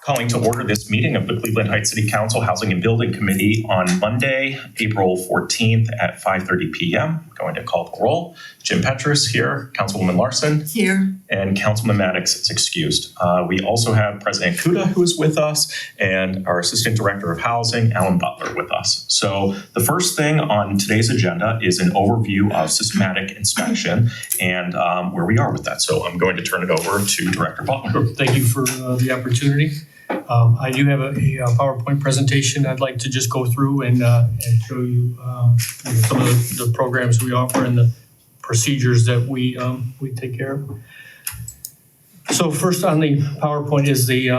Calling to order this meeting of the Cleveland Heights City Council Housing and Building Committee on Monday, April 14th at 5:30 p.m. Going to call the roll. Jim Petrus here, Councilwoman Larson. Here. And Councilman Maddox is excused. We also have President Kuda, who is with us, and our Assistant Director of Housing, Alan Butler, with us. So the first thing on today's agenda is an overview of systematic inspection and where we are with that. So I'm going to turn it over to Director Butler. Thank you for the opportunity. I do have a PowerPoint presentation I'd like to just go through and show you some of the programs we offer and the procedures that we take care of. So first on the PowerPoint is the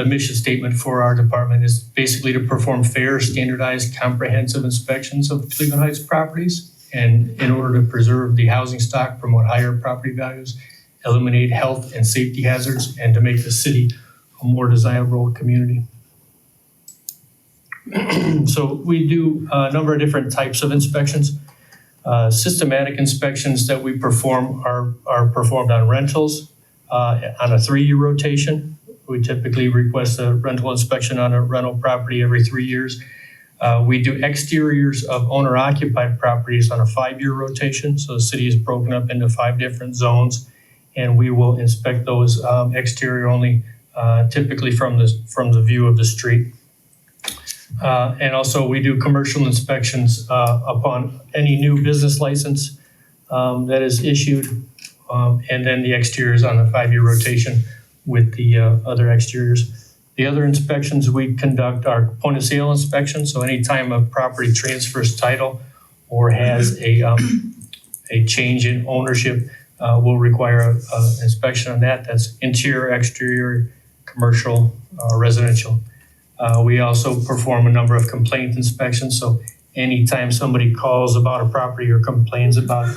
mission statement for our department is basically to perform fair, standardized, comprehensive inspections of Cleveland Heights properties, and in order to preserve the housing stock, promote higher property values, eliminate health and safety hazards, and to make the city a more desirable community. So we do a number of different types of inspections. Systematic inspections that we perform are performed on rentals on a 3-year rotation. We typically request a rental inspection on a rental property every 3 years. We do exteriors of owner-occupied properties on a 5-year rotation. So the city is broken up into 5 different zones, and we will inspect those exterior only, typically from the view of the street. And also we do commercial inspections upon any new business license that is issued, and then the exteriors on a 5-year rotation with the other exteriors. The other inspections we conduct are point of sale inspections. So anytime a property transfers title or has a change in ownership, we'll require an inspection on that. That's interior, exterior, commercial, residential. We also perform a number of complaint inspections. So anytime somebody calls about a property or complains about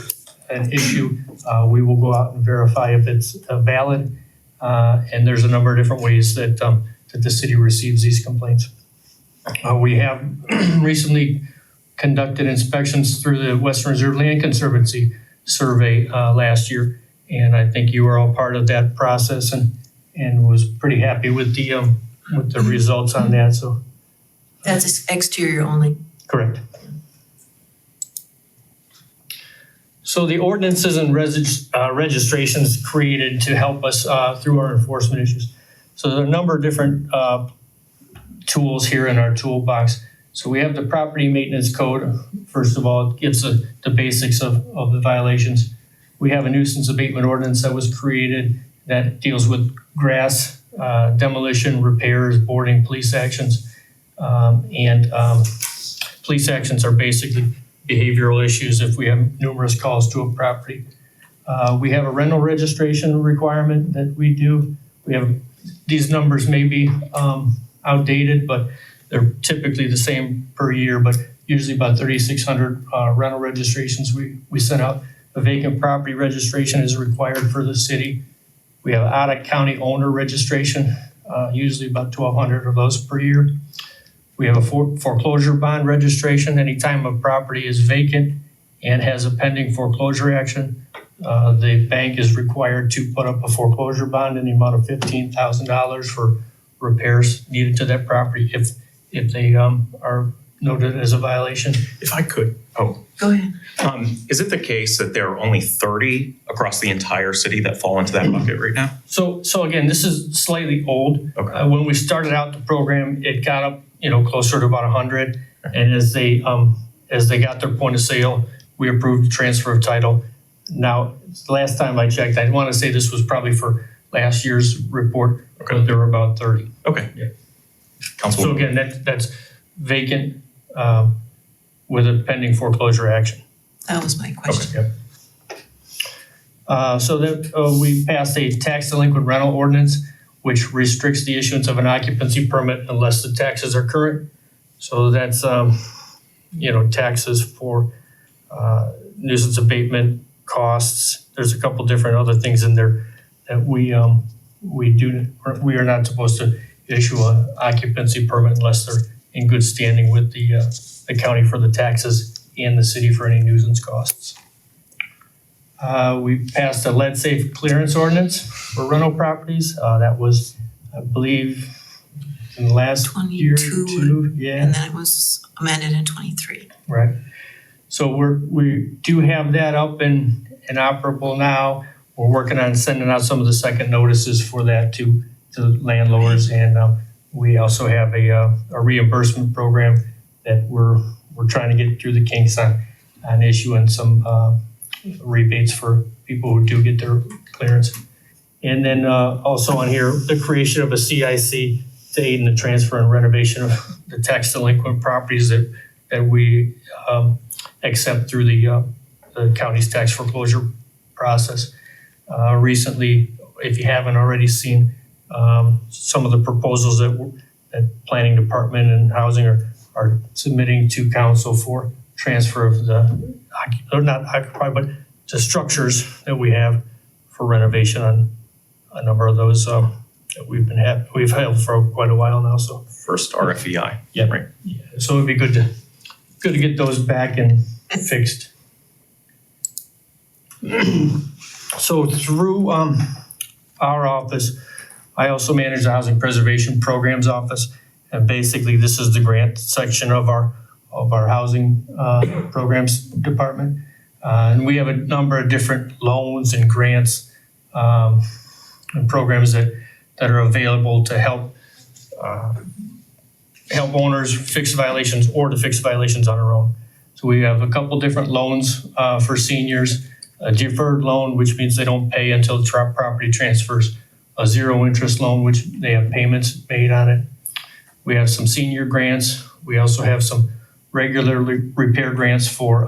an issue, we will go out and verify if it's valid. And there's a number of different ways that the city receives these complaints. We have recently conducted inspections through the Western Reserve Land Conservancy survey last year. And I think you were all part of that process and was pretty happy with the results on that. So That's exterior only. correct. So the ordinances and registrations created to help us through our enforcement issues. So there are a number of different tools here in our toolbox. So we have the property maintenance code. First of all, it gives the basics of the violations. We have a nuisance abatement ordinance that was created that deals with grass demolition, repairs, boarding, police actions. Police actions are basically behavioral issues if we have numerous calls to a property. We have a rental registration requirement that we do. We have, these numbers may be outdated, but they're typically the same per year, but usually about 3,600 rental registrations we sent out. A vacant property registration is required for the city. We have out-of-county owner registration, usually about 1,200 of those per year. We have a foreclosure bond registration. Anytime a property is vacant and has a pending foreclosure action, the bank is required to put up a foreclosure bond in the amount of $15,000 for repairs needed to that property if they are noted as a violation. If I could, Go ahead. is it the case that there are only 30 across the entire city that fall into that bucket right now? So again, this is slightly old. Okay. When we started out the program, it got up, closer to about 100. And as they got their point of sale, we approved the transfer of title. Now, last time I checked, I want to say this was probably for last year's report, but there were about 30. Okay. Yeah. Councilwoman. So again, that's vacant with a pending foreclosure action. That was my question. So that we passed a tax delinquent rental ordinance, which restricts the issuance of an occupancy permit unless the taxes are current. So that's, taxes for nuisance abatement costs. There's a couple different other things in there that we are not supposed to issue an occupancy permit unless they're in good standing with the county for the taxes and the city for any nuisance costs. We passed a lead safe clearance ordinance for rental properties. That was, I believe, in the last year or 22, two. Yeah. And then it was amended in 23. Right. So we do have that up and operable now. We're working on sending out some of the second notices for that to landlords, and we also have a reimbursement program that we're trying to get through the kinks on issuing some rebates for people who do get their clearance. And then also on here, the creation of a CIC to aid in the transfer and renovation of the tax delinquent properties that we accept through the county's tax foreclosure process. Recently, if you haven't already seen some of the proposals that Planning Department and Housing are submitting to council for transfer of not occupied, but the structures that we have for renovation on a number of those that we've held for quite a while now. So First RFEI. yeah, Right. yeah. So it'd be good to get those back and fixed. So through our office, I also manage the Housing Preservation Programs Office, and basically this is the grant section of our housing programs department. And we have a number of different loans and grants and programs that are available to help owners fix violations or to fix violations on their own. So we have a couple different loans for seniors. A deferred loan, which means they don't pay until the property transfers. A zero interest loan, which they have payments made on it. We have some senior grants. We also have some regular repair grants for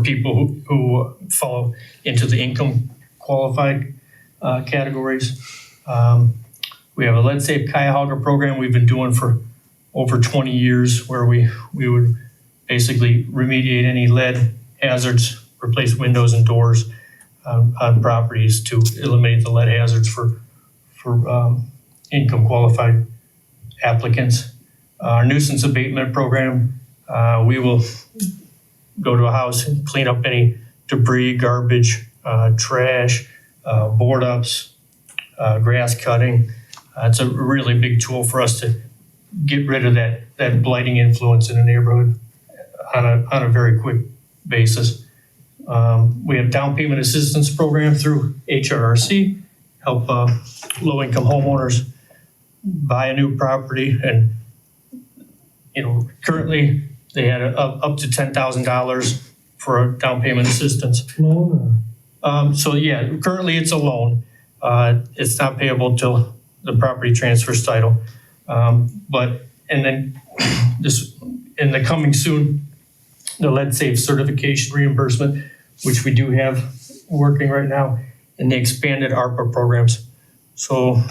people who fall into the income qualified categories. We have a Lead Safe Cuyahoga program we've been doing for over 20 years, where we would basically remediate any lead hazards, replace windows and doors on properties to eliminate the lead hazards for income qualified applicants. Our nuisance abatement program, we will go to a house and clean up any debris, garbage, trash, board ups, grass cutting. It's a really big tool for us to get rid of that blighting influence in a neighborhood on a very quick basis. We have down payment assistance program through HRRC, help low-income homeowners buy a new property, and currently they had up to $10,000 for a down payment assistance. Loan So yeah, currently it's a loan. It's not payable till the property transfers title. But in the coming soon, the Lead Safe certification reimbursement, which we do have working right now, and the expanded ARPA programs. So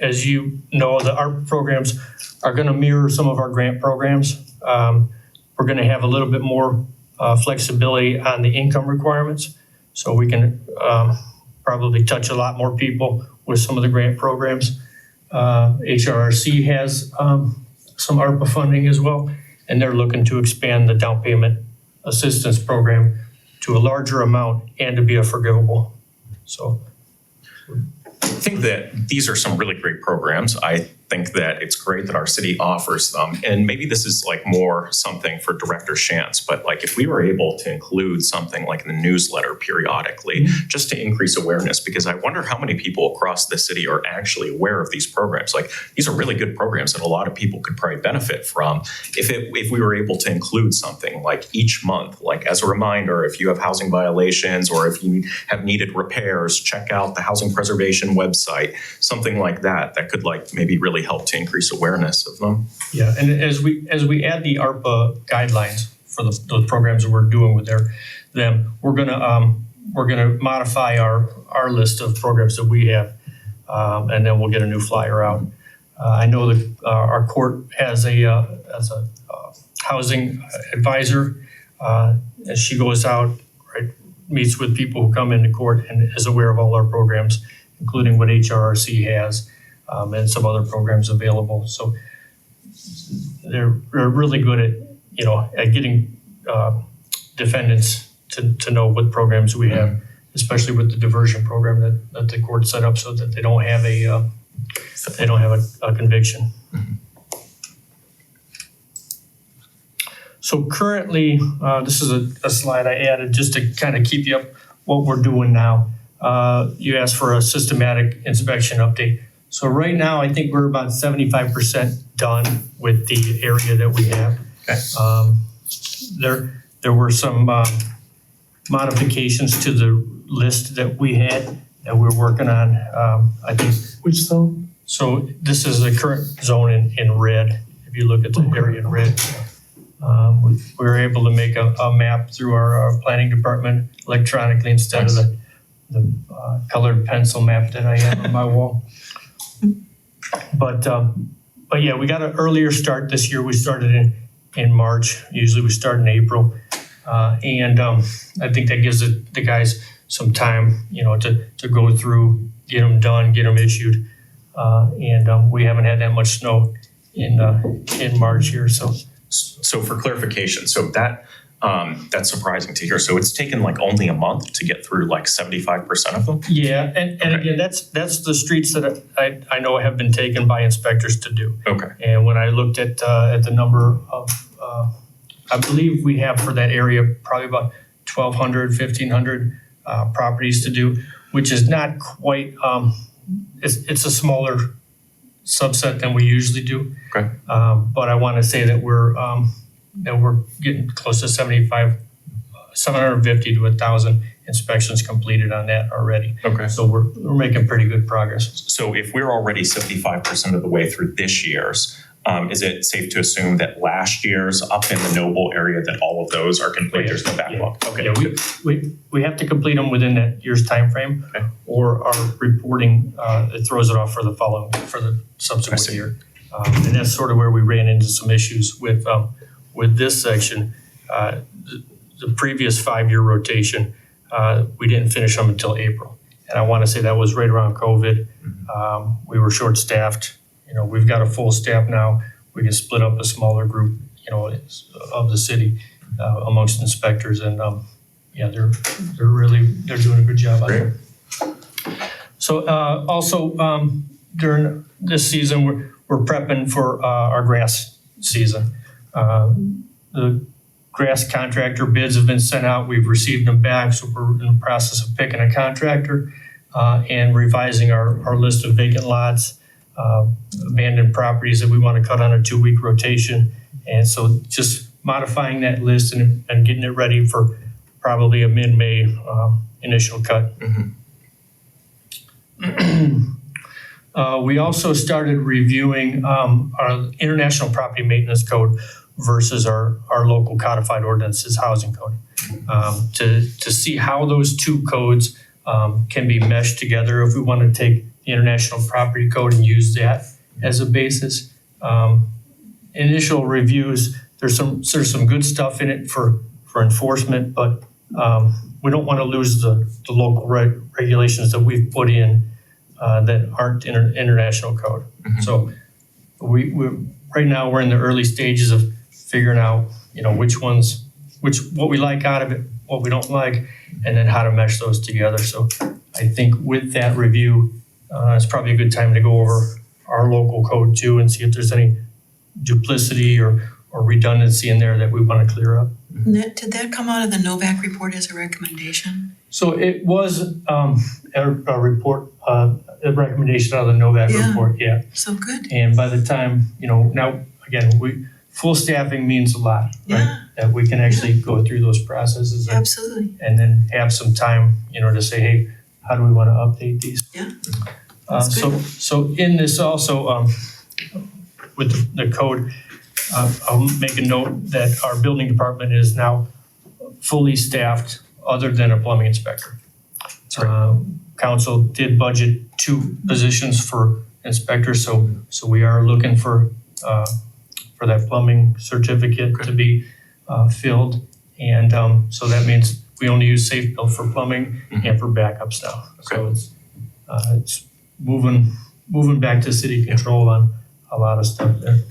as you know, the ARPA programs are going to mirror some of our grant programs. We're going to have a little bit more flexibility on the income requirements. So we can probably touch a lot more people with some of the grant programs. HRRC has some ARPA funding as well, and they're looking to expand the down payment assistance program to a larger amount and to be a forgivable. So I think that these are some really great programs. I think that it's great that our city offers them. And maybe this is like more something for Director Shantz, but like if we were able to include something like the newsletter periodically, just to increase awareness, because I wonder how many people across the city are actually aware of these programs. Like these are really good programs that a lot of people could probably benefit from if we were able to include something like each month, like as a reminder, if you have housing violations or if you have needed repairs, check out the Housing Preservation website, something like that could like maybe really help to increase awareness of them. yeah, and as we add the ARPA guidelines for the programs that we're doing with them, we're gonna modify our list of programs that we have, and then we'll get a new flyer out. I know that our court has a housing advisor, as she goes out, right, meets with people who come into court and is aware of all our programs, including what HRRC has. And some other programs available. So they're really good at getting defendants to know what programs we have, especially with the diversion program that the court set up so that they don't have if they don't have a conviction. So currently, this is a slide I added just to kind of keep you up what we're doing now. You asked for a systematic inspection update. So right now, I think we're about 75% done with the area that we have. Okay. There were some modifications to the list that we had that we're working on. I think. Which zone? So this is the current zone in red. If you look at the area in red. We were able to make a map through our planning department electronically instead of the colored pencil map that I have on my wall. But yeah, we got an earlier start this year. We started in March. Usually we start in April. And I think that gives the guys some time, to go through, get them done, get them issued. And we haven't had that much snow in March here, so. So for clarification, so that's surprising to hear. So it's taken like only a month to get through like 75% of them? Yeah, and again, that's the streets that I know have been taken by inspectors to do. Okay. And when I looked at the number of, I believe we have for that area probably about 1,200, 1,500 properties to do, which is not quite, it's a smaller subset than we usually do. Okay. But I want to say that we're getting close to 750 to 1,000 inspections completed on that already. Okay. So we're making pretty good progress. So if we're already 75% of the way through this year's, is it safe to assume that last year's up in the Noble area that all of those are complete? There's no backlog. Okay. Yeah, we have to complete them within that year's time frame, Okay. or our reporting it throws it off for the subsequent year. And that's sort of where we ran into some issues with this section. The previous 5-year rotation, we didn't finish them until April. And I want to say that was right around COVID. We were short-staffed. We've got a full staff now. We can split up a smaller group, of the city amongst inspectors. And yeah, they're doing a good job on it. So also during this season, we're prepping for our grass season. The grass contractor bids have been sent out. We've received them back, so we're in the process of picking a contractor and revising our list of vacant lots, abandoned properties that we want to cut on a 2-week rotation. And so just modifying that list and getting it ready for probably a mid-May initial cut. Mm-hmm. We also started reviewing our International Property Maintenance Code versus our local codified ordinances housing code to see how those two codes can be meshed together if we want to take the International Property Code and use that as a basis. Initial reviews, there's some good stuff in it for enforcement, but we don't want to lose the local regulations that we've put in that aren't international code. Mm-hmm. So we right now we're in the early stages of figuring out, what we like out of it, what we don't like, and then how to mesh those together. So I think with that review, it's probably a good time to go over our local code too and see if there's any duplicity or redundancy in there that we want to clear up. Did that come out of the Novak report as a recommendation? So it was a report, a recommendation out of the Novak report, yeah. So good. And by the time, now again, full staffing means a lot, right? Yeah. That we can actually go through those processes Absolutely. and then have some time, to say, hey, how do we want to update these? Yeah. That's good. So in this also, with the code, I'll make a note that our building department is now fully staffed other than a plumbing inspector. Council did budget 2 positions for inspectors, so we are looking for that plumbing certificate to be filled. And so that means we only use Safe Build for plumbing and for backups now. So it's moving back to city control on a lot of stuff there.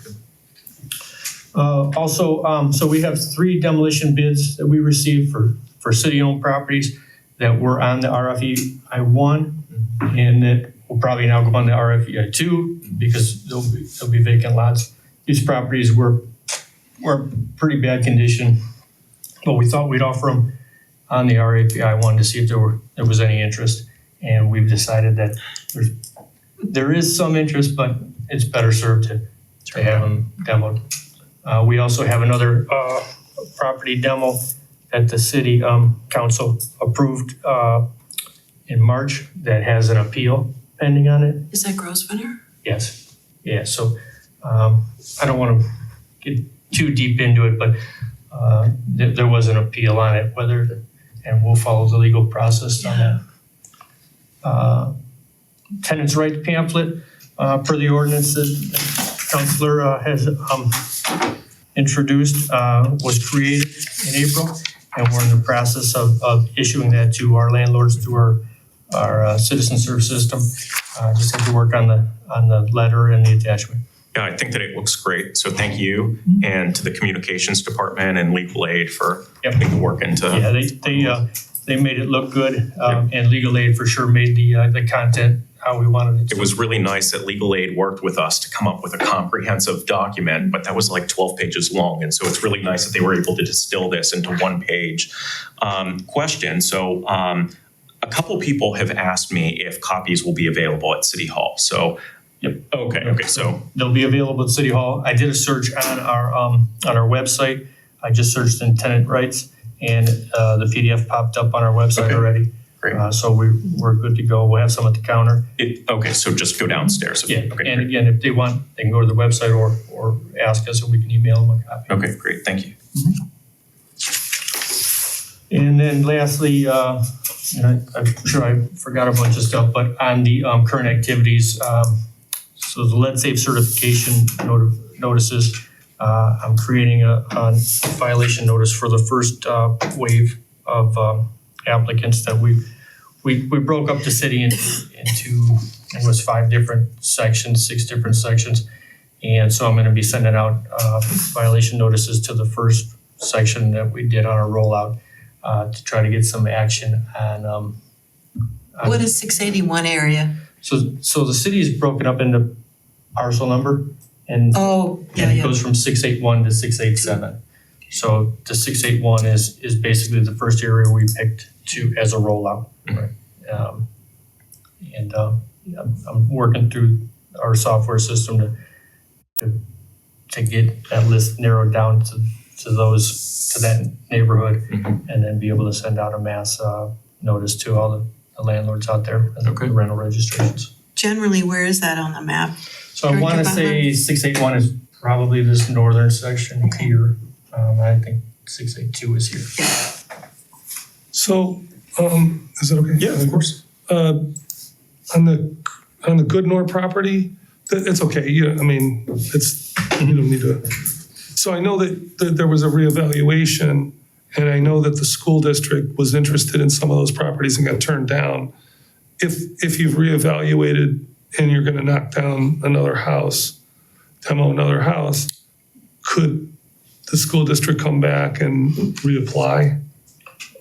Also, so we have 3 demolition bids that we received for city-owned properties that were on the RFE I-1, and that We'll probably now go on the RFEI 2 because there'll be vacant lots. These properties were pretty bad condition, but we thought we'd offer them on the RFEI 1 to see if there was any interest. And we've decided that there is some interest, but it's better served to have them demoed. We also have another property demo that the city council approved in March that has an appeal pending on it. Is that Grosvenor? Yes. Yeah. So I don't want to get too deep into it, but there was an appeal on it, and we'll follow the legal process on that. Tenants' right pamphlet per the ordinance that Councilor has introduced was created in April, and we're in the process of issuing that to our landlords through our citizen service system. Just have to work on the letter and the attachment. Yeah, I think that it looks great. So thank you, and to the communications department and legal aid for putting the work into. Yeah, they made it look good, and legal aid for sure made the content how we wanted it to. It was really nice that legal aid worked with us to come up with a comprehensive document, but that was like 12 pages long. And so it's really nice that they were able to distill this into one page. Question. So a couple people have asked me if copies will be available at City Hall. So, Yep. Okay. So they'll be available at City Hall. I did a search on our website. I just searched in tenant rights, and the PDF popped up on our website already. Great. So we're good to go. We'll have some at the counter. Okay, so just go downstairs. Yeah, Okay, and again, if they want, they can go to the website or ask us, and we can email them a copy. Okay, great. Thank you. And then lastly, and I'm sure I forgot a bunch of stuff, but on the current activities, so the lead safe certification notices, I'm creating a violation notice for the first wave of applicants that we broke up the city into, it was 5 different sections, 6 different sections. And so I'm going to be sending out violation notices to the first section that we did on our rollout to try to get some action on. What is 681 area? So the city is broken up into parcel number, and it goes from 681 to 687. So the 681 is basically the first area we picked as a rollout. Right? I'm working through our software system to get that list narrowed down to that neighborhood, and then be able to send out a mass notice to all the landlords out there and the rental registrations. Generally, where is that on the map? So I want to say 681 is probably this northern section here. I think 682 is here. So, is it okay? Yeah, of course. On the Goodnor property, it's okay. Yeah, I mean, you don't need to. So I know that there was a reevaluation, and I know that the school district was interested in some of those properties and got turned down. If you've reevaluated and you're going to knock down another house, demo another house, could the school district come back and reapply?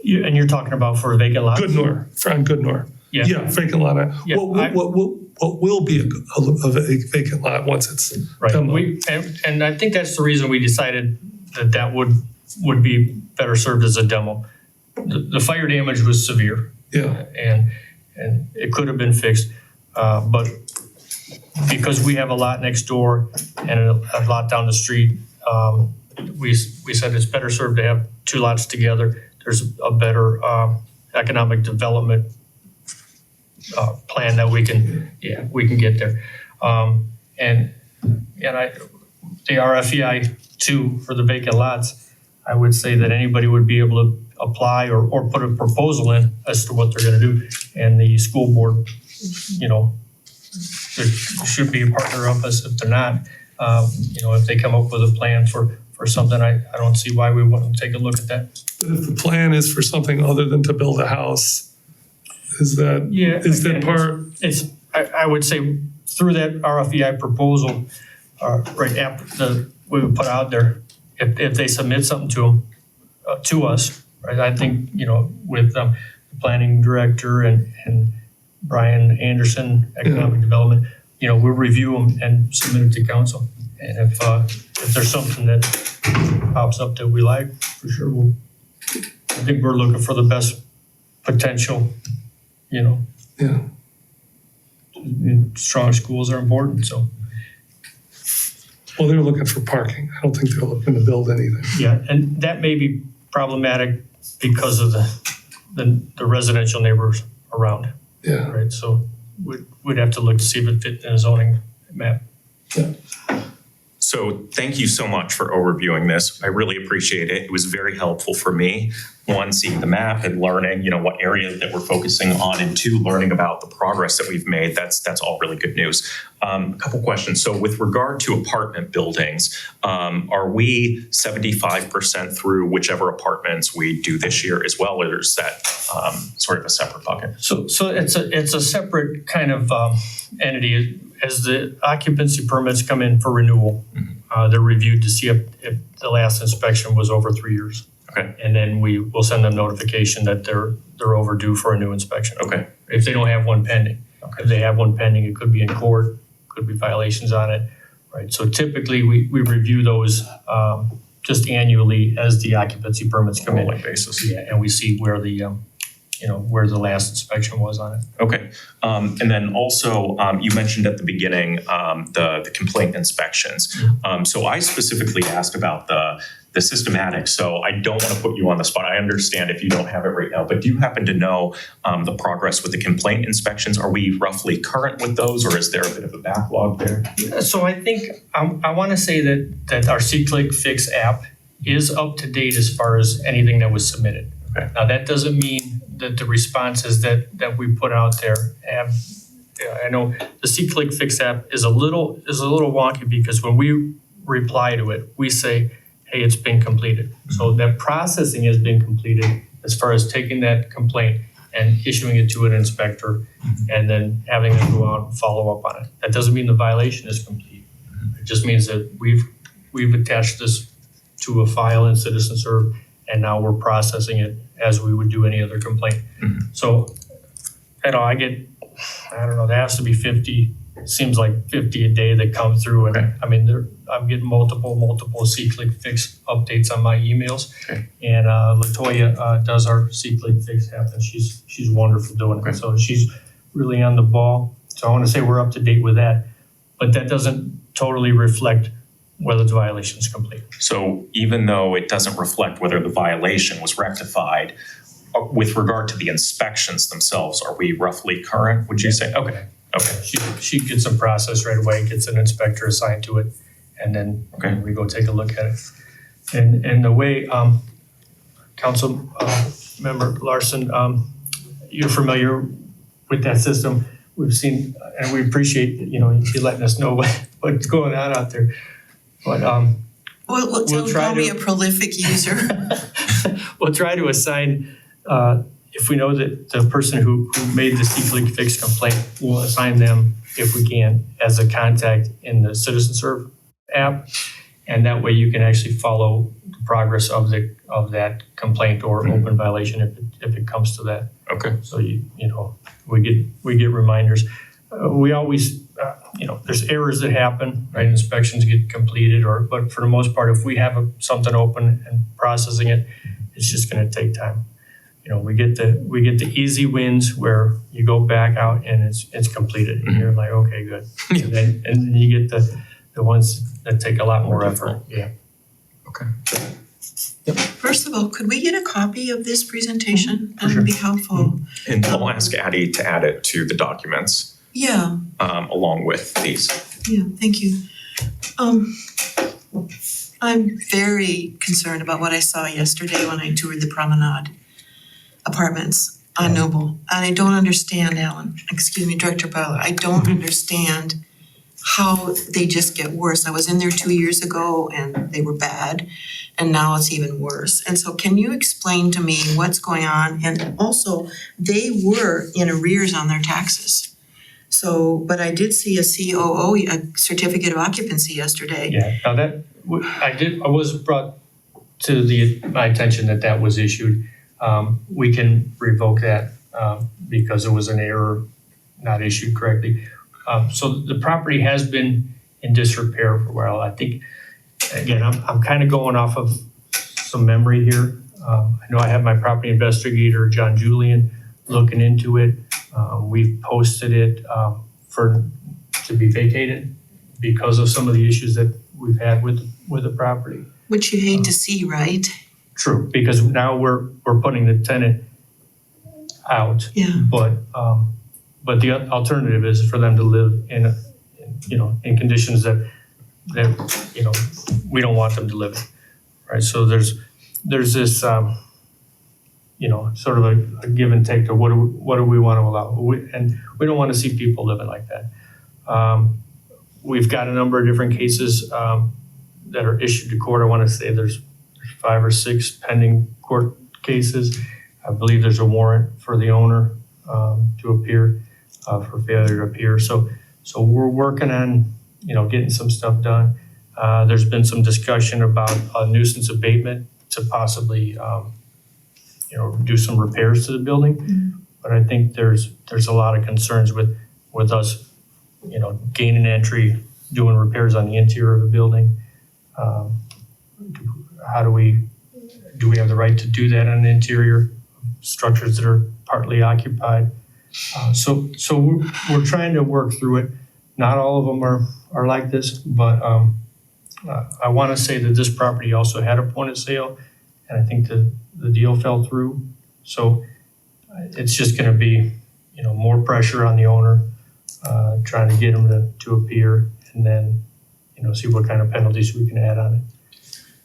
And you're talking about for a vacant lot? Goodnor, on Goodnor. Yeah. Vacant lot. Yeah, What will be a vacant lot once it's right. demoed? And I think that's the reason we decided that would be better served as a demo. The fire damage was severe. Yeah. And it could have been fixed, but because we have a lot next door and a lot down the street, we said it's better served to have 2 lots together. There's a better economic development plan that we can get there. And the RFEI 2 for the vacant lots, I would say that anybody would be able to apply or put a proposal in as to what they're going to do. And the school board, there should be a partner of us. If they're not, if they come up with a plan for something, I don't see why we wouldn't take a look at that. But if the plan is for something other than to build a house, is that part? I would say through that RFEI proposal, right after we would put out there, if they submit something to us, right? I think with the planning director and Brian Anderson, Economic Development, we'll review them and submit it to council. And if there's something that pops up that we like, for sure, I think we're looking for the best potential, Yeah. strong schools are important, so. Well, they're looking for parking. I don't think they're looking to build anything. Yeah, and that may be problematic because of the residential neighbors around, Yeah. right? So we'd have to look to see if it fit in a zoning map. So thank you so much for overviewing this. I really appreciate it. It was very helpful for me. One, seeing the map and learning, what area that we're focusing on, and two, learning about the progress that we've made. That's all really good news. A couple questions. So with regard to apartment buildings, are we 75% through whichever apartments we do this year as well, or is that sort of a separate bucket? So it's a separate kind of entity. As the occupancy permits come in for renewal, they're reviewed to see if the last inspection was over 3 years. Okay. And then we will send them notification that they're overdue for a new inspection. Okay. If they don't have one pending. Okay. If they have one pending, it could be in court, could be violations on it, right? So typically we review those just annually as the occupancy permits come in. Rolling basis. Yeah, and we see where where the last inspection was on it. Okay. And then also, you mentioned at the beginning the complaint inspections. So I specifically asked about the systematic. So I don't want to put you on the spot. I understand if you don't have it right now, but do you happen to know the progress with the complaint inspections? Are we roughly current with those, or is there a bit of a backlog there? So I think I want to say that our C-Click Fix app is up to date as far as anything that was submitted. Okay. Now that doesn't mean that the responses that we put out there have. I know the C-Click Fix app is a little wonky because when we reply to it, we say, hey, it's been completed. So that processing has been completed as far as taking that complaint and issuing it to an inspector and then having them go out and follow up on it. That doesn't mean the violation is complete. It just means that we've attached this to a file in CitizenServe and now we're processing it as we would do any other complaint. So, I don't know, there has to be 50, seems like 50 a day that come through. And Okay. I mean, I'm getting multiple C-Click Fix updates on my emails. Okay. And Latoya does our C-Click Fix app and she's wonderful doing Okay. it. So she's really on the ball. So I want to say we're up to date with that, but that doesn't totally reflect whether the violation is complete. So even though it doesn't reflect whether the violation was rectified, with regard to the inspections themselves, are we roughly current, would you say? Okay. She gets a process right away, gets an inspector assigned to it, and then we go take a look at it. And the way, Council Member Larson, you're familiar with that system. We've seen, and we appreciate, you letting us know what's going on out there. But Well, We'll try call me to- a prolific user. we'll try to assign, if we know that the person who made the C-Click Fix complaint, we'll assign them, if we can, as a contact in the CitizenServe app. And that way you can actually follow the progress of that complaint or open violation if it comes to that. Okay. So we get reminders. We always, there's errors that happen, right? Inspections get completed, but for the most part, if we have something open and processing it, it's just going to take time. We get the easy wins where you go back out and it's completed, and you're like, okay, good. And then you get the ones that take a lot more effort. Yeah. Okay. First of all, could we get a copy of this presentation? That sure. would be helpful. And I'll ask Addie to add it to the documents Yeah, along with these. yeah, thank you. I'm very concerned about what I saw yesterday when I toured the Promenade Apartments on Noble. And I don't understand, Director Butler, I don't understand how they just get worse. I was in there 2 years ago and they were bad, and now it's even worse. And so can you explain to me what's going on? And also, they were in arrears on their taxes. So, but I did see a COO, a certificate of occupancy yesterday. Yeah. Now I was brought to my attention that was issued. We can revoke that because it was an error not issued correctly. So the property has been in disrepair for a while. I think, again, I'm kind of going off of some memory here. I know I have my property investigator, John Julian, looking into it. We've posted it to be vacated because of some of the issues that we've had with the property. Which you hate to see, right? True, because now we're putting the tenant out. Yeah. But the alternative is for them to live in conditions that we don't want them to live in, right? So there's this sort of a give and take to what do we want to allow, and we don't want to see people living like that. We've got a number of different cases that are issued to court. I want to say there's 5 or 6 pending court cases. I believe there's a warrant for the owner to appear for failure to appear. So we're working on getting some stuff done. There's been some discussion about a nuisance abatement to possibly do some repairs to the building. But I think there's a lot of concerns with us gaining entry, doing repairs on the interior of the building. Do we have the right to do that on the interior structures that are partly occupied? So we're trying to work through it. Not all of them are like this, but I want to say that this property also had a point of sale, and I think the deal fell through. So it's just going to be more pressure on the owner, trying to get him to appear, and then see what kind of penalties we can add on it.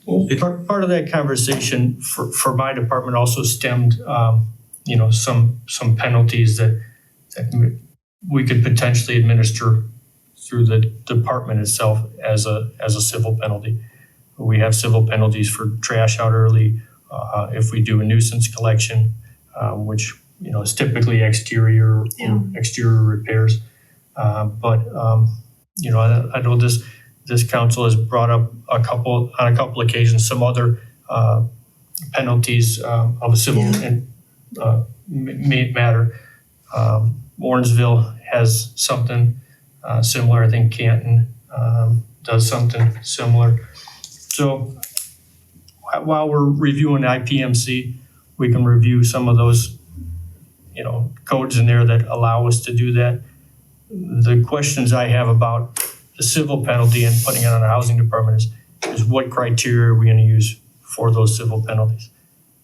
Well, part of that conversation for my department also stemmed, some penalties that we could potentially administer through the department itself as a civil penalty. We have civil penalties for trash out early, if we do a nuisance collection, which is typically exterior repairs. But I know this council has brought up on a couple occasions some other penalties of a civil matter. Warrensville has something similar. I think Canton does something similar. So while we're reviewing IPMC, we can review some of those codes in there that allow us to do that. The questions I have about the civil penalty and putting it on the housing department is what criteria are we going to use for those civil penalties?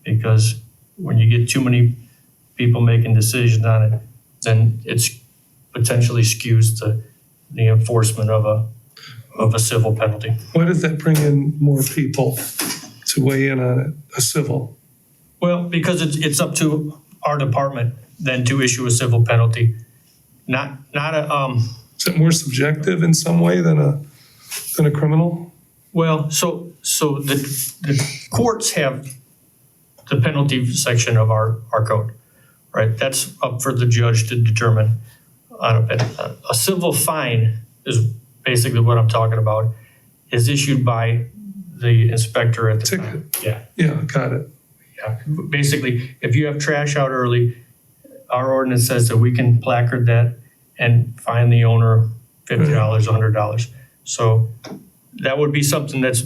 Because when you get too many people making decisions on it, then it's potentially skews the enforcement of a civil penalty. Why does that bring in more people to weigh in on it, a civil? Well, because it's up to our department then to issue a civil penalty, not a Is it more subjective in some way than a criminal? Well, so the courts have the penalty section of our code, right? That's up for the judge to determine on a civil fine is basically what I'm talking about, is issued by the inspector at the time. Ticket. Yeah, got it. Yeah, basically, if you have trash out early, our ordinance says that we can placard that and fine the owner $50, $100. So that would be something that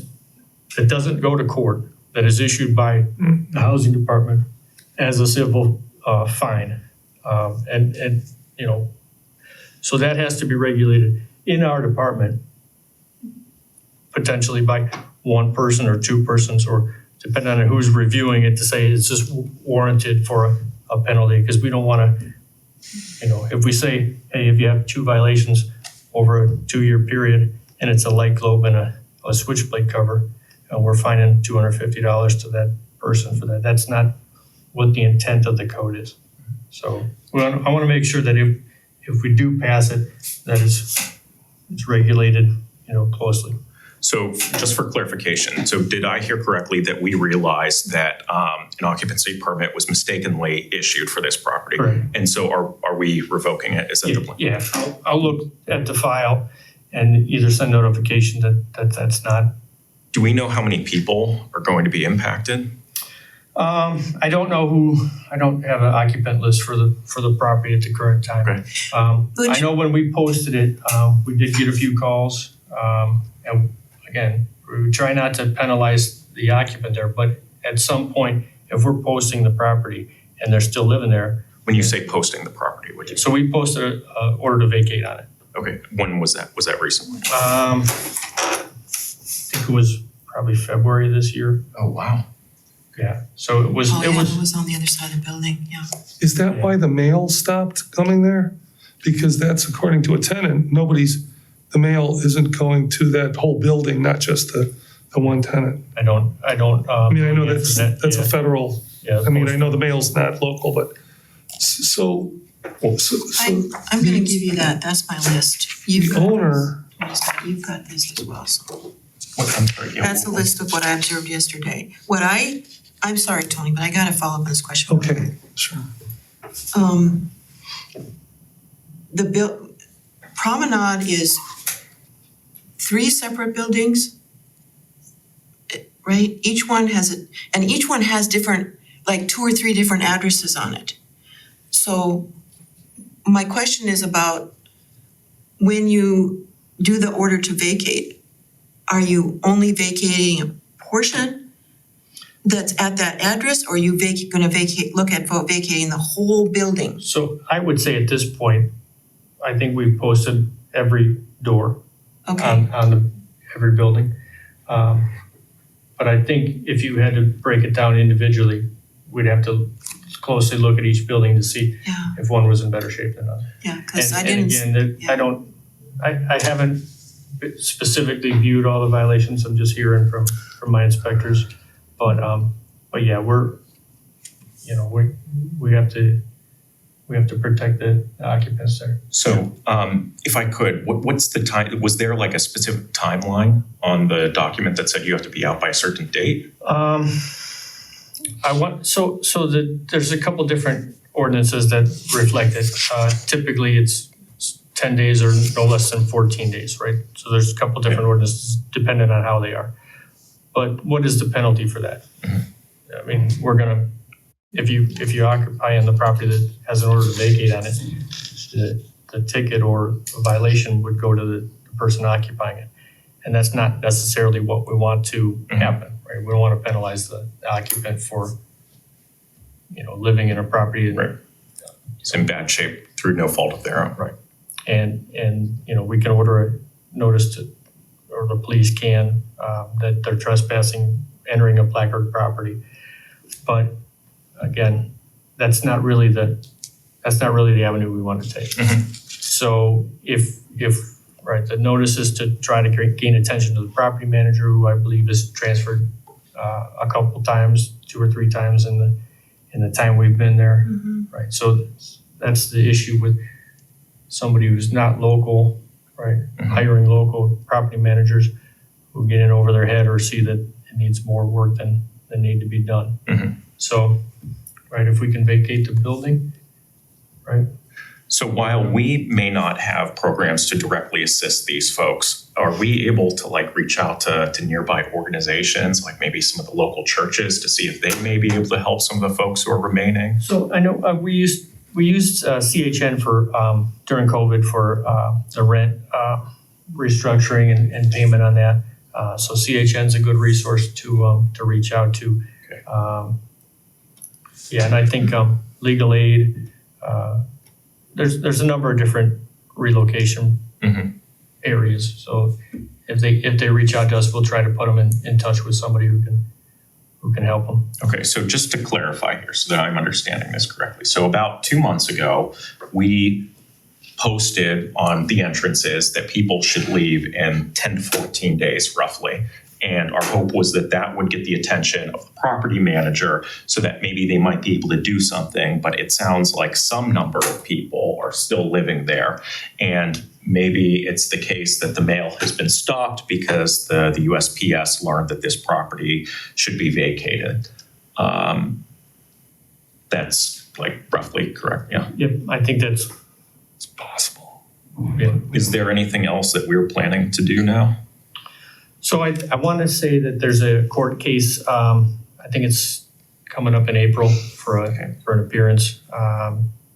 doesn't go to court, that is issued by the housing department as a civil fine. So that has to be regulated in our department, potentially by one person or two persons, or depending on who's reviewing it, to say it's just warranted for a penalty, because we don't want to, if we say, hey, if you have 2 violations over a 2-year period and it's a light globe and a switchblade cover, and we're fining $250 to that person for that. That's not what the intent of the code is. So I want to make sure that if we do pass it, that it's regulated, closely. So just for clarification, so did I hear correctly that we realized that an occupancy permit was mistakenly issued for this property? Correct. And so are we revoking it? Is that the plan? Yeah, I'll look at the file and either send notification that that's not. Do we know how many people are going to be impacted? I don't know I don't have an occupant list for the property at the current time. Okay. I know when we posted it, we did get a few calls. And again, we try not to penalize the occupant there, but at some point, if we're posting the property and they're still living there. When you say posting the property, would you? So we posted an order to vacate on it. Okay, when was that? Was that recently? I think it was probably February this year. Oh, wow. Yeah, so it was, Oh, yeah, it was on the other side of the building, yeah. Is that why the mail stopped coming there? Because that's according to a tenant, the mail isn't going to that whole building, not just the one tenant. I don't. I mean, I know that's a yeah. federal, Yeah. I mean, I know the mail's not local, but so I'm gonna give you that, that's my list. You've the got owner, this. You've got this as well, so. I'm sorry, yeah, That's a list of what I observed yesterday. I'm sorry, Tony, but I gotta follow up on this question. okay, sure. Promenade is 3 separate buildings, right? Each one has different, like 2 or 3 different addresses on it. So my question is about when you do the order to vacate, are you only vacating a portion that's at that address, or are you gonna vacating the whole building? So I would say at this point, I think we've posted every door Okay, on every building. But I think if you had to break it down individually, we'd have to closely look at each building to see yeah, if one was in better shape than others. yeah, cause I And didn't. again, yeah. I haven't specifically viewed all the violations. I'm just hearing from my inspectors. But yeah, we have to protect the occupants there. So, if I could, what's the time, was there like a specific timeline on the document that said you have to be out by a certain date? There's a couple different ordinances that reflect it. Typically, it's 10 days or no less than 14 days, right? So there's a couple different ordinances depending on how they are. But what is the penalty for that? I mean, if you occupy in the property that has an order to vacate on it, the ticket or a violation would go to the person occupying it. And that's not necessarily what we want to happen, right? We don't want to penalize the occupant for, living in a property. Right. It's in bad shape through no fault of their own. Right. And we can order a notice or the police can, that they're trespassing, entering a placard property. But again, that's not really the avenue we want to take. So if the notice is to try to gain attention to the property manager, who I believe is transferred a couple times, 2 or 3 times in the time we've been there, right? So that's the issue with somebody who's not local, right? Hiring local property managers who get in over their head or see that it needs more work than need to be done. So, right, if we can vacate the building, right? So while we may not have programs to directly assist these folks, are we able to reach out to nearby organizations, like maybe some of the local churches, to see if they may be able to help some of the folks who are remaining? So I know we used CHN for during COVID for the rent restructuring and payment on that. So CHN is a good resource to reach out to. Okay. And I think legal aid. There's a number of different relocation areas. So if they reach out to us, we'll try to put them in touch with somebody who can help them. Okay, so just to clarify here so that I'm understanding this correctly. So about 2 months ago, we posted on the entrances that people should leave in 10 to 14 days roughly. And our hope was that would get the attention of the property manager so that maybe they might be able to do something. But it sounds like some number of people are still living there. And maybe it's the case that the mail has been stopped because the USPS learned that this property should be vacated. That's roughly correct, yeah. Yep, I think that's possible. Yeah. Is there anything else that we're planning to do now? So I want to say that there's a court case, I think it's coming up in April for an appearance.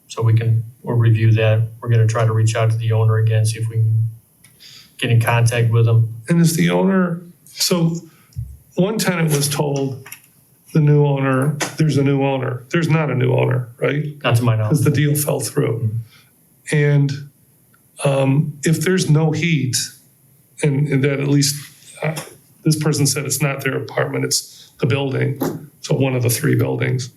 So we'll review that. We're gonna try to reach out to the owner again, see if we can get in contact with them. And is the owner, so one tenant was told the new owner, there's a new owner. There's not a new owner, right? Not to my knowledge. Because the deal fell through. And if there's no heat, and that at least this person said it's not their apartment, it's the building, so one of the 3 buildings,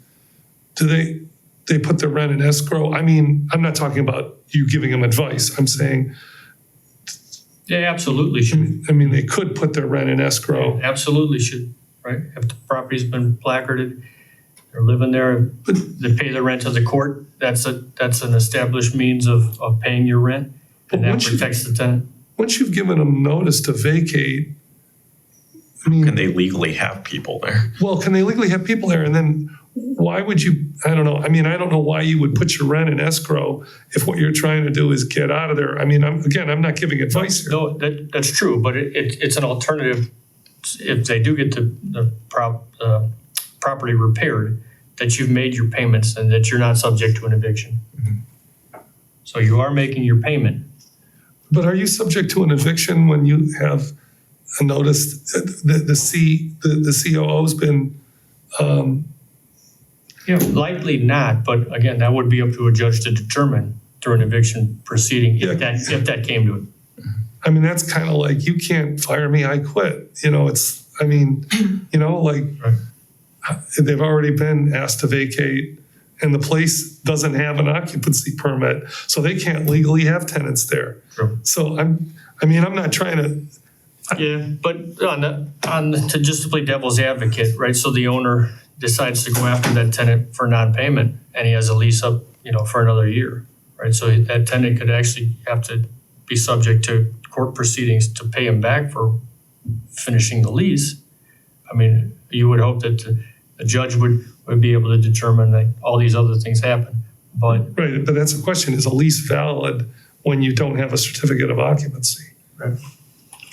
do they put their rent in escrow? I mean, I'm not talking about you giving them advice. I'm saying, They absolutely should. I mean, they could put their rent in escrow. Absolutely should, right? If the property's been placarded, they're living there, they pay the rent to the court, that's an established means of paying your rent, and that protects the tenant. Once you've given them notice to vacate, I mean, Can they legally have people there? well, can they legally have people there? And then why would you, I don't know. I mean, I don't know why you would put your rent in escrow if what you're trying to do is get out of there. I mean, I'm not giving advice here. No, that's true, but it's an alternative. If they do get the property repaired, that you've made your payments and that you're not subject to an eviction. So you are making your payment. But are you subject to an eviction when you have a notice that the COO's been, Yeah, likely not, but again, that would be up to a judge to determine through an eviction proceeding if that came to it. I mean, that's kind of like, you can't fire me, I quit. You know, it's, I mean, you know, like, Right. they've already been asked to vacate and the place doesn't have an occupancy permit, so they can't legally have tenants there. True. So I'm not trying to, Yeah, but to just to play devil's advocate, right? So the owner decides to go after that tenant for non-payment and he has a lease up, for another year, right? So that tenant could actually have to be subject to court proceedings to pay him back for finishing the lease. I mean, you would hope that the judge would be able to determine that all these other things happen, but. right, but that's the question, is a lease valid when you don't have a certificate of occupancy? Right.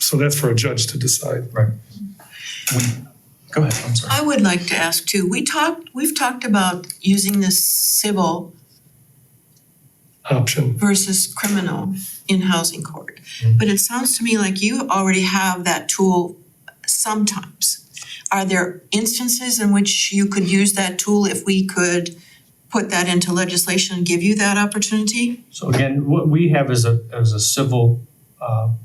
So that's for a judge to decide. Right. Go ahead, I'm sorry. I would like to ask too, we've talked about using this civil Option. versus criminal in housing court. Mm-hmm. But it sounds to me like you already have that tool sometimes. Are there instances in which you could use that tool if we could put that into legislation and give you that opportunity? So again, what we have is a civil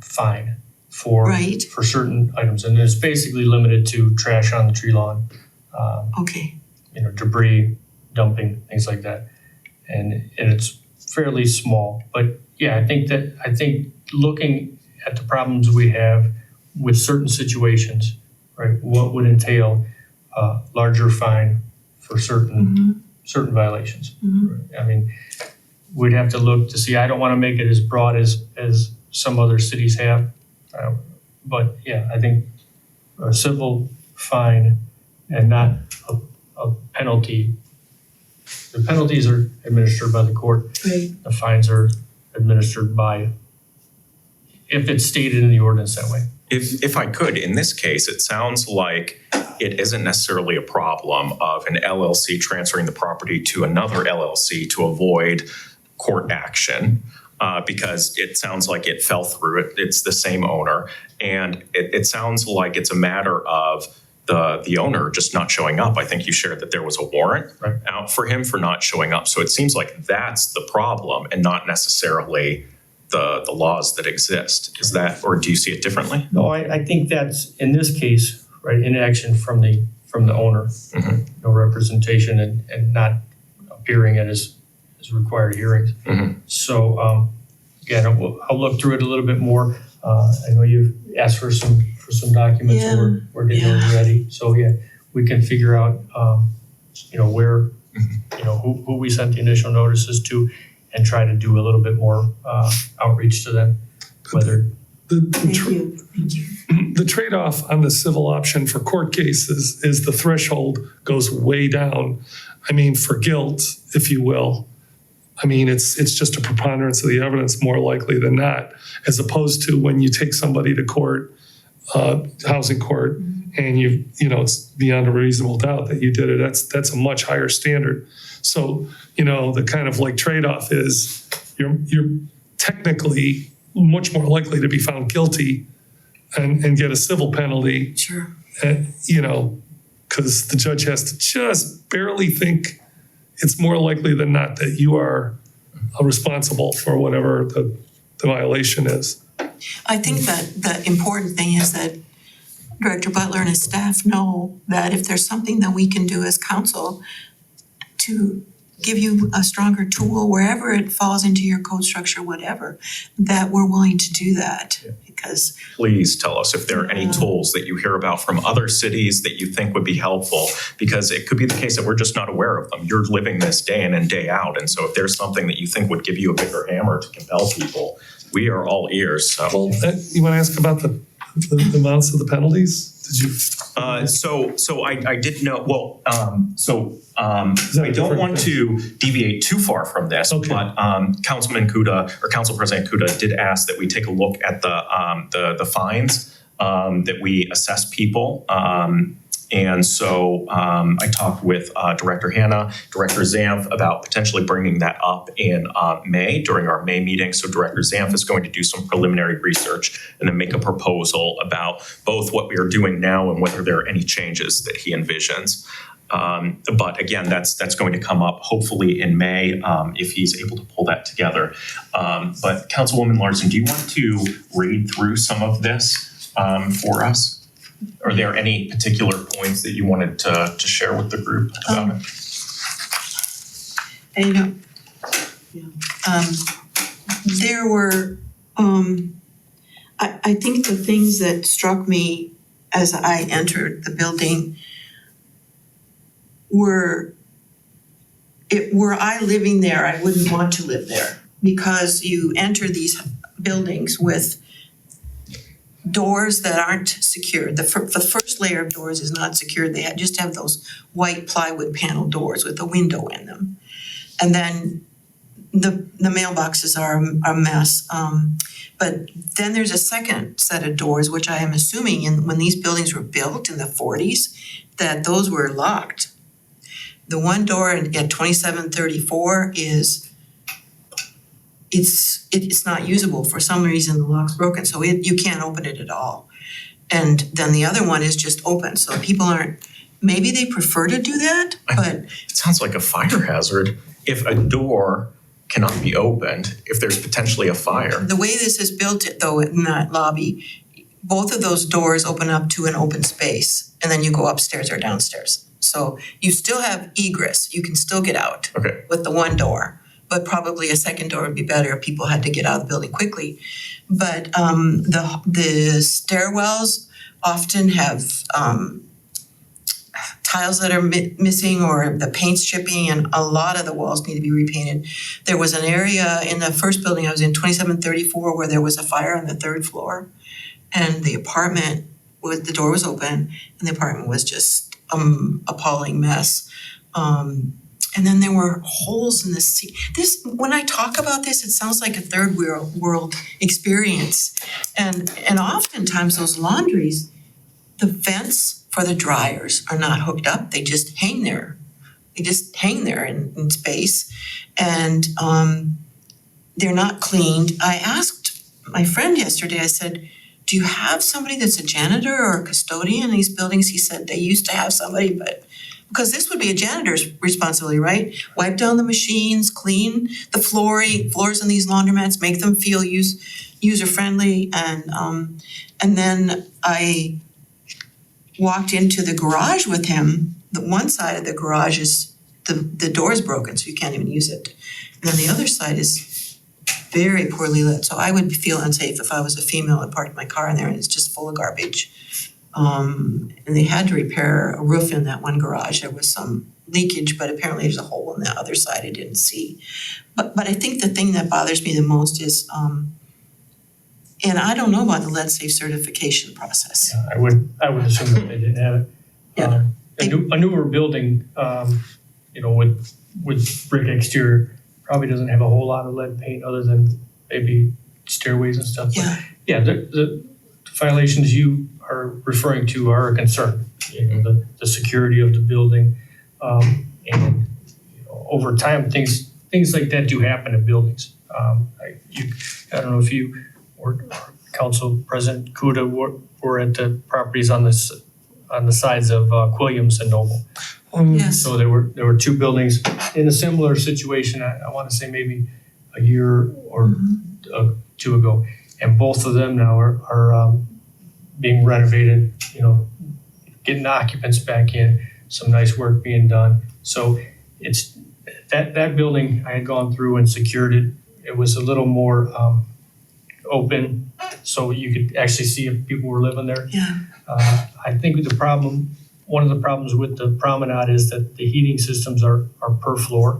fine for Right. for certain items, and it's basically limited to trash on the tree lawn, Okay, debris dumping, things like that, and it's fairly small. But yeah, I think looking at the problems we have with certain situations, right? What would entail a larger fine for certain violations? Mhm. Right? I mean, we'd have to look to see. I don't want to make it as broad as some other cities have, but yeah, I think a civil fine and not a penalty. The penalties are administered by the court. right. The fines are administered by, if it's stated in the ordinance that way. If I could, in this case, it sounds like it isn't necessarily a problem of an LLC transferring the property to another LLC to avoid court action, because it sounds like it fell through. It's the same owner, and it sounds like it's a matter of the owner just not showing up. I think you shared that there was a warrant Right. out for him for not showing up. So it seems like that's the problem and not necessarily the laws that exist. Is that, or do you see it differently? No, I think that's, in this case, right, inaction from the owner. Mhm. No representation and not appearing at his required hearings. Mhm. So, again, I'll look through it a little bit more. I know you've asked for some documents, Yeah, and we're getting yeah. those ready. So, yeah, we can figure out, where, who we sent the initial notices to and try to do a little bit more outreach to them, whether. Thank you. The trade-off on the civil option for court cases is the threshold goes way down. I mean, for guilt, if you will. I mean, it's just a preponderance of the evidence more likely than not, as opposed to when you take somebody to court, housing court, and it's beyond a reasonable doubt that you did it, that's a much higher standard. So, the kind of like trade-off is you're technically much more likely to be found guilty and get a civil penalty, Sure. because the judge has to just barely think it's more likely than not that you are responsible for whatever the violation is. I think that the important thing is that Director Butler and his staff know that if there's something that we can do as council to give you a stronger tool wherever it falls into your code structure, whatever, that we're willing to do that. Because Please tell us if there are any tools that you hear about from other cities that you think would be helpful, because it could be the case that we're just not aware of them. You're living this day in and day out. And so if there's something that you think would give you a bigger hammer to compel people, we are all ears. So. Well, you want to ask about the amounts of the penalties? Did you? So I did know, well, Is that I a don't different want thing? to deviate too far from this, Okay. but Councilman Kuda or Council President Kuda did ask that we take a look at the fines that we assess people. And so I talked with Director Hanna, Director Zanf about potentially bringing that up in May during our May meeting. So Director Zanf is going to do some preliminary research and then make a proposal about both what we are doing now and whether there are any changes that he envisions. But again, that's going to come up hopefully in May if he's able to pull that together. But Councilwoman Larson, do you want to read through some of this for us? Are there any particular points that you wanted to share with the group about it? And there were, I think the things that struck me as I entered the building were I living there, I wouldn't want to live there, because you enter these buildings with doors that aren't secured. The first layer of doors is not secured. They just have those white plywood panel doors with a window in them. And then the mailboxes are a mess. But then there's a second set of doors, which I am assuming when these buildings were built in the 40s, that those were locked. The one door at 2734 it's not usable. For some reason, the lock's broken, so you can't open it at all. And then the other one is just open, so people maybe they prefer to do that, but. It sounds like a fire hazard. If a door cannot be opened, if there's potentially a fire. The way this is built, though, in that lobby, both of those doors open up to an open space, and then you go upstairs or downstairs. So you still have egress, you can still get out with the one door. But probably a second door would be better if people had to get out of the building quickly. But the stairwells often have tiles that are missing, or the paint's chipping, and a lot of the walls need to be repainted. There was an area in the first building I was in, 2734, where there was a fire on the third floor, and the door was open, and the apartment was just appalling mess. And then there were holes in the ceiling. When I talk about this, it sounds like a third world experience. And oftentimes those laundries, the vents for the dryers are not hooked up. They just hang there. They just hang there in space. And they're not cleaned. I asked my friend yesterday, I said, do you have somebody that's a janitor or a custodian in these buildings? He said they used to have somebody, but because this would be a janitor's responsibility, right? Wipe down the machines, clean the floors in these laundromats, make them feel user-friendly. And then I walked into the garage with him. The one side of the garage is the door is broken, so you can't even use it. And then the other side is very poorly lit. So I would feel unsafe if I was a female and parked my car in there and it's just full of garbage. And they had to repair a roof in that one garage. There was some leakage, but apparently there's a hole on the other side I didn't see. But I think the thing that bothers me the most is, and I don't know about the lead safe certification process. Yeah, I would assume that they didn't have it. Yeah. A newer building, with brick exterior, probably doesn't have a whole lot of lead paint other than maybe stairways and stuff. Yeah. Yeah, the violations you are referring to are a concern. You know, the security of the building, and you know, over time, things like that do happen in buildings. I don't know if you or Council President Kuda were at the properties on the sides of Quilliams and Noble. Yes. So there were two buildings in a similar situation. I want to say maybe a year or two ago, and both of them now are being renovated. You know, getting occupants back in, some nice work being done. So it's that building I had gone through and secured it. It was a little more open, so you could actually see if people were living there. Yeah. I think one of the problems with the promenade is that the heating systems are per floor.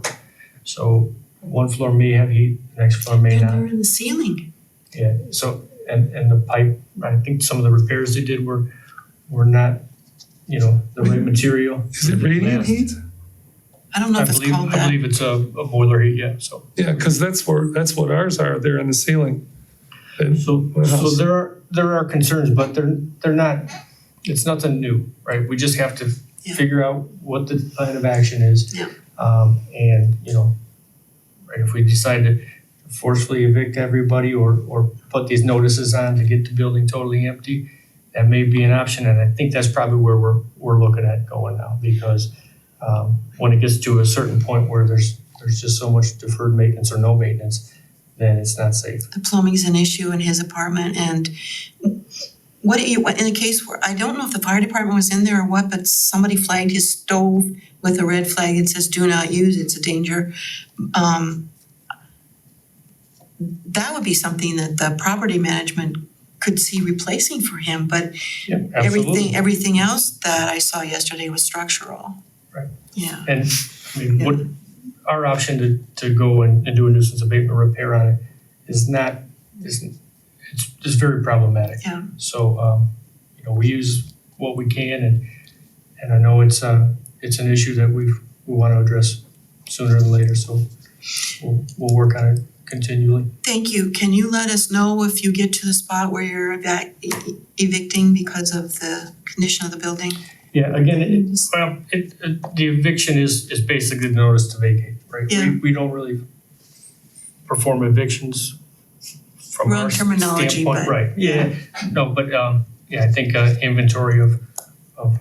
So one floor may have heat, the next floor may And not. they're in the ceiling. Yeah, so, and the pipe, I think some of the repairs they did were not, you know, the right material. Is it radiant heat? I don't know if it's called I that. believe it's a boiler heat, yeah, so. Yeah, because that's what ours are, they're in the ceiling. And So my house- there are concerns, but they're not, it's nothing new, right? We just have to Yeah. figure out what the plan of action is. Yeah. And, you know, right, if we decide to forcefully evict everybody or put these notices on to get the building totally empty, that may be an option, and I think that's probably where we're looking at going now, because when it gets to a certain point where there's just so much deferred maintenance or no maintenance, then it's not safe. The plumbing's an issue in his apartment, and what in a case where, I don't know if the fire department was in there or what, but somebody flagged his stove with a red flag that says do not use, it's a danger. That would be something that the property management could see replacing for him, but Yeah, absolutely. everything else that I saw yesterday was structural. Right. Yeah. And I mean, what our option to go and do a nuisance abatement repair on it is not, it's very problematic. Yeah. So, you know, we use what we can, and I know it's an issue that we want to address sooner than later, so we'll work on it continually. Thank you. Can you let us know if you get to the spot where you're evicting because of the condition of the building? Yeah, again, the eviction is basically the notice to vacate, right? Yeah. We don't really perform evictions from Wrong our terminology, standpoint, but- right? Yeah, no, but I think inventory of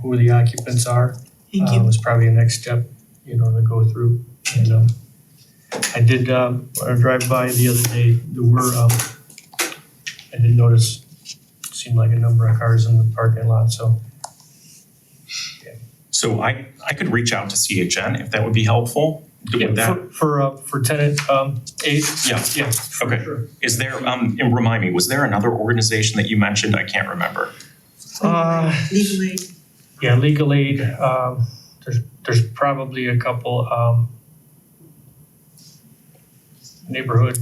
who the occupants are Thank you. was probably a next step, you know, to go through. And I did when I drive by the other day, there were I did notice, seemed like a number of cars in the parking lot, so. So I could reach out to CHN if that would be helpful. Would that, Yeah, for tenant aid? Yeah. Yeah. for Okay. sure. is there, and remind me, was there another organization that you mentioned? I can't remember. Legal aid. Yeah, legal aid, there's probably a couple neighborhood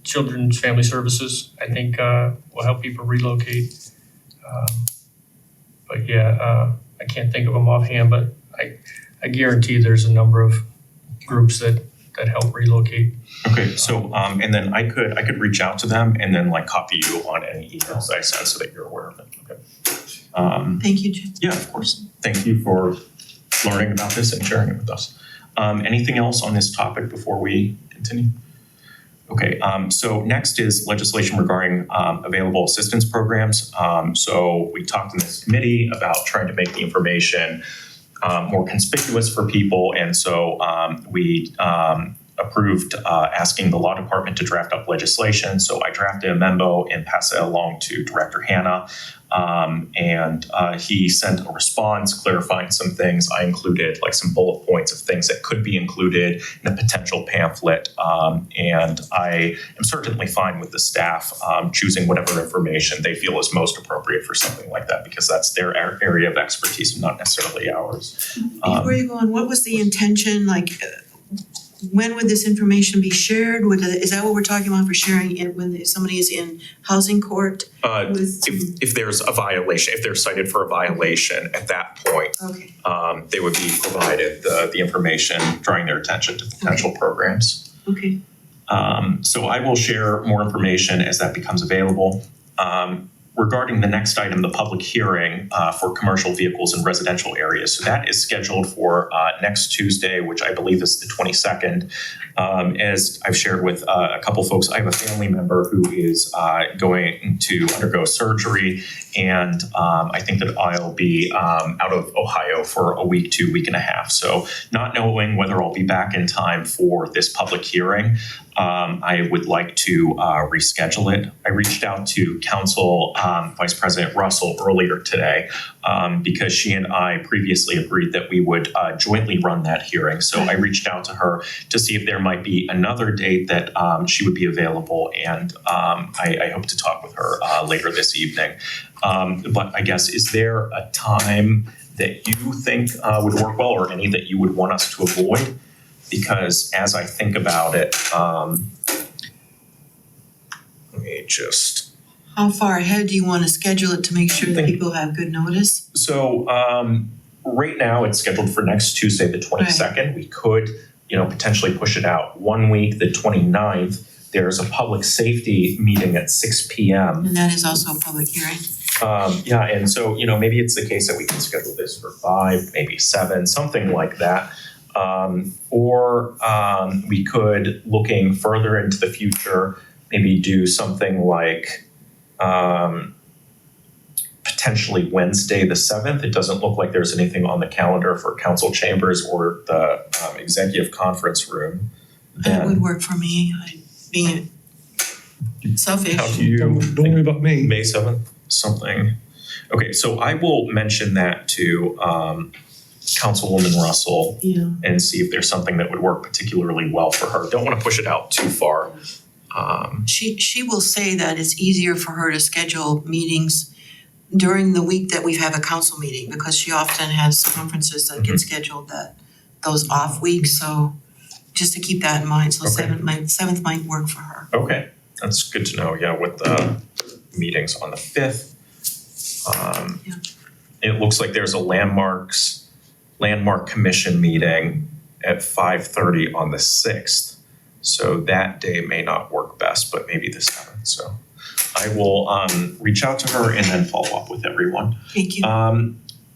children's family services, I think will help people relocate. But yeah, I can't think of them offhand, but I guarantee there's a number of groups that help relocate. Okay, so, and then I could reach out to them and then like copy you on any emails I send so that you're aware of it. Okay. Thank you, Jim. Yeah, of course. Thank you for learning about this and sharing it with us. Anything else on this topic before we continue? Okay, so next is legislation regarding available assistance programs. So we talked in this committee about trying to make the information more conspicuous for people. And so we approved asking the law department to draft up legislation. So I drafted a memo and passed it along to Director Hanna. And he sent a response clarifying some things. I included like some bullet points of things that could be included in a potential pamphlet. And I am certainly fine with the staff choosing whatever information they feel is most appropriate for something like that, because that's their area of expertise and not necessarily ours. Before you go on, what was the intention, like, when would this information be shared? Is that what we're talking about for sharing it when somebody is in housing court? If there's a violation, if they're cited for a violation, at that point, Okay, they would be provided the information, drawing their attention to potential programs. okay. So I will share more information as that becomes available. regarding the next item, the public hearing for commercial vehicles in residential areas. So that is scheduled for next Tuesday, which I believe is the 22nd. As I've shared with a couple folks, I have a family member who is going to undergo surgery, and I think that I'll be out of Ohio for a week to week and a half. So not knowing whether I'll be back in time for this public hearing, I would like to reschedule it. I reached out to Council Vice President Russell earlier today because she and I previously agreed that we would jointly run that hearing. So I reached out to her to see if there might be another date that she would be available, and I hope to talk with her later this evening. But I guess, is there a time that you think would work well, or any that you would want us to avoid? Because as I think about it, let me just. How far ahead do you want to schedule it to make sure that people have good notice? So right now it's scheduled for next Tuesday, the 22nd. We could, potentially push it out 1 week, the 29th. There's a public safety meeting at 6 p.m. And that is also a public hearing. And so, maybe it's the case that we can schedule this for 5, maybe 7, something like that. Or we could, looking further into the future, maybe do something like potentially Wednesday the 7th. It doesn't look like there's anything on the calendar for council chambers or the executive conference room. That would work for me, being selfish. How do you? Don't worry about me. May 7th, something. Okay, so I will mention that to Councilwoman Russell and see if there's something that would work particularly well for her. Don't want to push it out too far. She will say that it's easier for her to schedule meetings during the week that we have a council meeting, because she often has conferences that get scheduled those off weeks. So just to keep that in mind. So Okay. 7th might work for her. Okay, that's good to know. Yeah, with the meetings on the 5th. It looks like there's a landmark commission meeting at 5:30 on the 6th. So that day may not work best, but maybe the 7th. So I will reach out to her and then follow up with everyone. Thank you.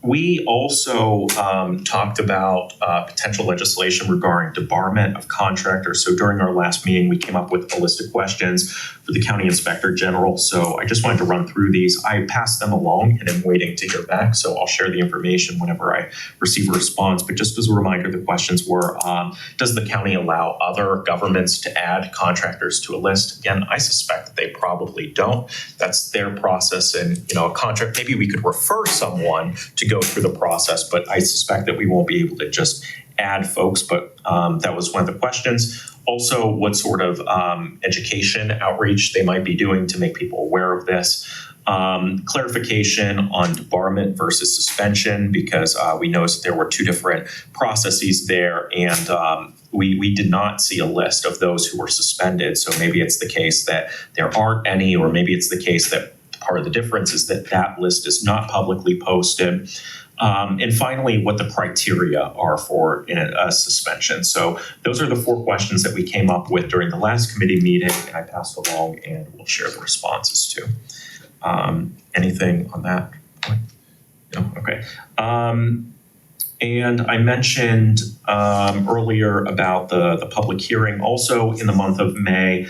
We also talked about potential legislation regarding debarment of contractors. So during our last meeting, we came up with a list of questions for the County Inspector General. So I just wanted to run through these. I passed them along and am waiting to hear back. So I'll share the information whenever I receive a response. But just as a reminder, the questions were, does the county allow other governments to add contractors to a list? Again, I suspect that they probably don't. That's their process. And, a contract, maybe we could refer someone to go through the process, but I suspect that we won't be able to just add folks. But that was one of the questions. Also, what sort of education outreach they might be doing to make people aware of this. Clarification on debarment versus suspension, because we noticed there were 2 different processes there, and we did not see a list of those who were suspended. So maybe it's the case that there aren't any, or maybe it's the case that part of the difference is that that list is not publicly posted. And finally, what the criteria are for a suspension. So those are the 4 questions that we came up with during the last committee meeting, and I passed along, and we'll share the responses too. Anything on that point? No? Okay. And I mentioned earlier about the public hearing. Also in the month of May,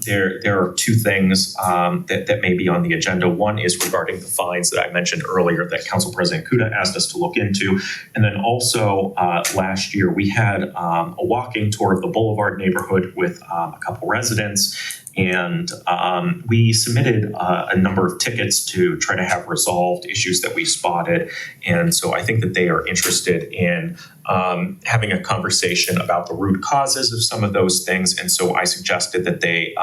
there are 2 things that may be on the agenda. One is regarding the fines that I mentioned earlier that Council President Kuda asked us to look into. And then also last year, we had a walking tour of the Boulevard neighborhood with a couple residents. And we submitted a number of tickets to try to have resolved issues that we spotted. And so I think that they are interested in having a conversation about the root causes of some of those things. And so I suggested that they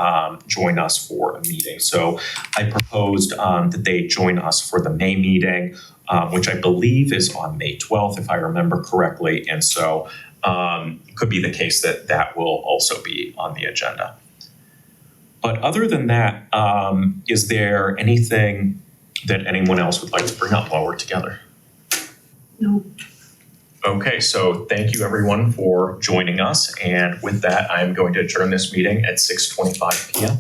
join us for a meeting. So I proposed that they join us for the May meeting, which I believe is on May 12th, if I remember correctly. And so it could be the case that that will also be on the agenda. But other than that, is there anything that anyone else would like to bring up while we're together? No. Okay, so thank you everyone for joining us. And with that, I'm going to adjourn this meeting at 6:25 p.m.